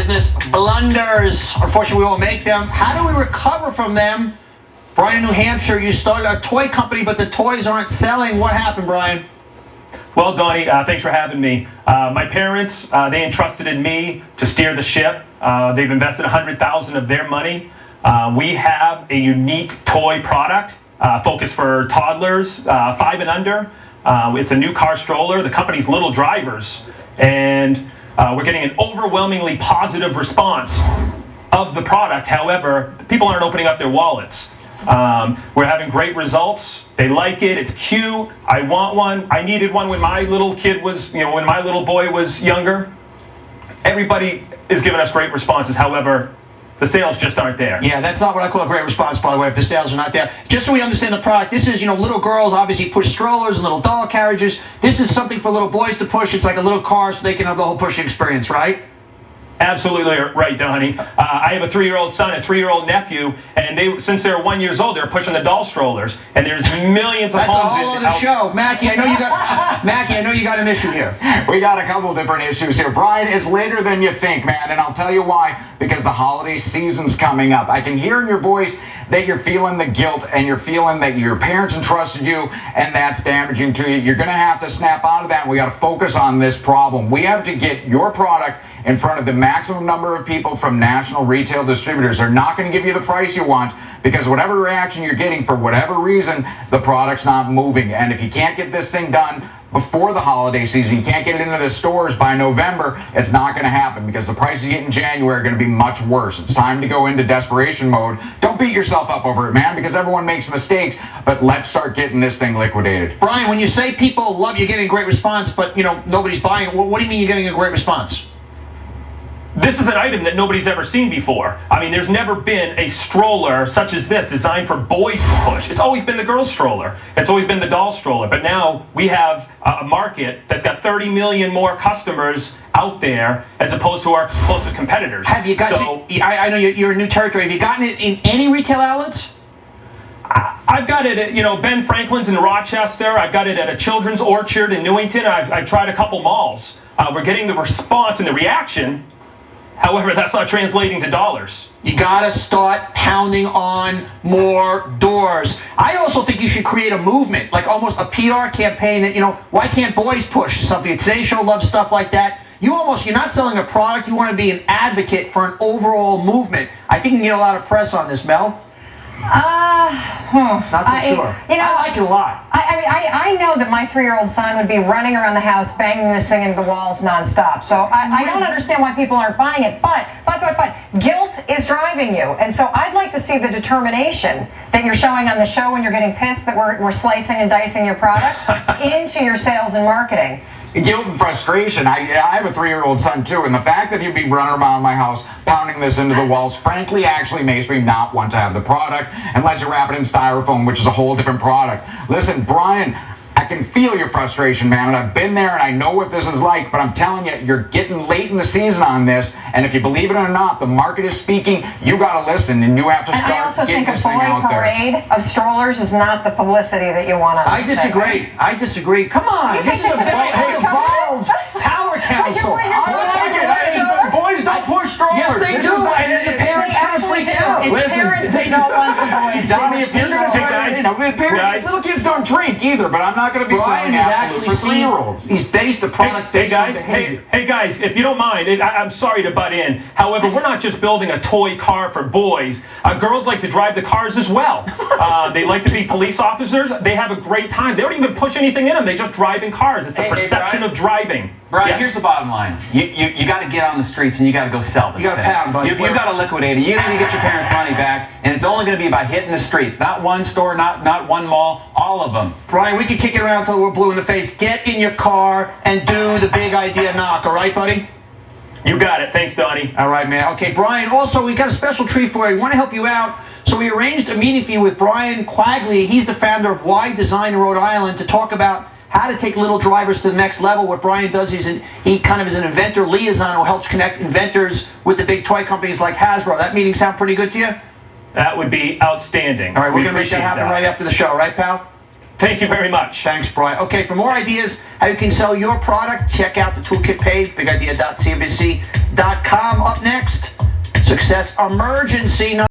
business blunders. Unfortunately, we all make them. How do we recover from them? Brian in New Hampshire, you started a toy company, but the toys aren't selling. What happened, Brian? Well, Donny, thanks for having me. My parents, they entrusted in me to steer the ship. They've invested $100,000 of their money. We have a unique toy product focused for toddlers, 5 and under. It's a new car stroller. The company's Little Drivers, and we're getting an overwhelmingly positive response of the product. However, people aren't opening up their wallets. We're having great results. They like it. It's cute. I want one. I needed one when my little kid was, when my little boy was younger. Everybody is giving us great responses. However, the sales just aren't there. Yeah, that's not what I call a great response, by the way, if the sales are not there. Just so we understand the product, this is, little girls obviously push strollers and little doll carriages. This is something for little boys to push. It's like a little car so they can have the whole pushing experience, right? Absolutely right, Donny. I have a 3-year-old son, a 3-year-old nephew, and since they were 1 year old, they're pushing the doll strollers. And there's millions of That's homes. That's a whole other show. Mackie, I know you got an issue here. We got a couple different issues here. Brian, it's later than you think, man, and I'll tell you why. Because the holiday season's coming up. I can hear in your voice that you're feeling the guilt and you're feeling that your parents entrusted you and that's damaging to you. You're going to have to snap out of that, and we got to focus on this problem. We have to get your product in front of the maximum number of people from national retail distributors. They're not going to give you the price you want because whatever reaction you're getting, for whatever reason, the product's not moving. And if you can't get this thing done before the holiday season, you can't get it into the stores by November, it's not going to happen because the prices you get in January are going to be much worse. It's time to go into desperation mode. Don't beat yourself up over it, man, because everyone makes mistakes, but let's start getting this thing liquidated. Brian, when you say people love you getting a great response, but nobody's buying it, what do you mean you're getting a great response? This is an item that nobody's ever seen before. I mean, there's never been a stroller such as this designed for boys to push. It's always been the girl stroller. It's always been the doll stroller. But now we have a market that's got 30 million more customers out there as opposed to our closest competitors. Have you got? I know you're in new territory. Have you gotten it in any retail outlets? I've got it at Ben Franklin's in Rochester. I've got it at a Children's Orchard in Newington. I've tried a couple malls. We're getting the response and the reaction. However, that's not translating to dollars. You gotta start pounding on more doors. I also think you should create a movement, like almost a PR campaign that, why can't boys push something? Today's Show loves stuff like that. You're not selling a product, you want to be an advocate for an overall movement. I think you can get a lot of press on this, Mel. Not so sure. I like it a lot. I know that my 3-year-old son would be running around the house banging this thing into the walls nonstop. So I don't understand why people aren't buying it. But guilt is driving you, and so I'd like to see the determination that you're showing on the show when you're getting pissed that we're slicing and dicing your product into your sales and marketing. Guilt and frustration. I have a 3-year-old son too, and the fact that he'd be running around my house pounding this into the walls frankly actually makes me not want to have the product unless you wrap it in styrofoam, which is a whole different product. Listen, Brian, I can feel your frustration, man, and I've been there and I know what this is like, but I'm telling you, you're getting late in the season on this, and if you believe it or not, the market is speaking. You got to listen, and you have to start getting this thing out there. I also think a boy parade of strollers is not the publicity that you want on this thing, right? I disagree. Come on, this is a evolved power council. Boys don't push strollers. Yes, they do, and the parents kind of freak out. It's parents that don't want the boys. Donny, if you're going to little kids don't drink either, but I'm not going to be selling absolute for 3-year-olds. He's based the product based on behavior. Hey guys, if you don't mind, I'm sorry to butt in. However, we're not just building a toy car for boys. Girls like to drive the cars as well. They like to be police officers. They have a great time. They don't even push anything in them. They just drive in cars. It's a perception of driving. Brian, here's the bottom line. You got to get on the streets and you got to go sell this thing. You got to pound, buddy. You got to liquidate it. You need to get your parents' money back, and it's only going to be by hitting the streets. Not one store, not one mall, all of them. Brian, we can kick it around until we're blue in the face. Get in your car and do the big idea knock, all right, buddy? You got it. Thanks, Donny. All right, man. Okay, Brian, also, we got a special treat for you. We want to help you out. So we arranged a meeting for you with Brian Quagley. He's the founder of Y Design in Rhode Island to talk about how to take little drivers to the next level. What Brian does, he kind of is an inventor liaison who helps connect inventors with the big toy companies like Hasbro. That meeting sound pretty good to you? That would be outstanding. All right, we're going to make that happen right after the show, right, pal? Thank you very much. Thanks, Brian. Okay, for more ideas how you can sell your product, check out the toolkit page, bigadea.cnbc.com. Up next, success emergency.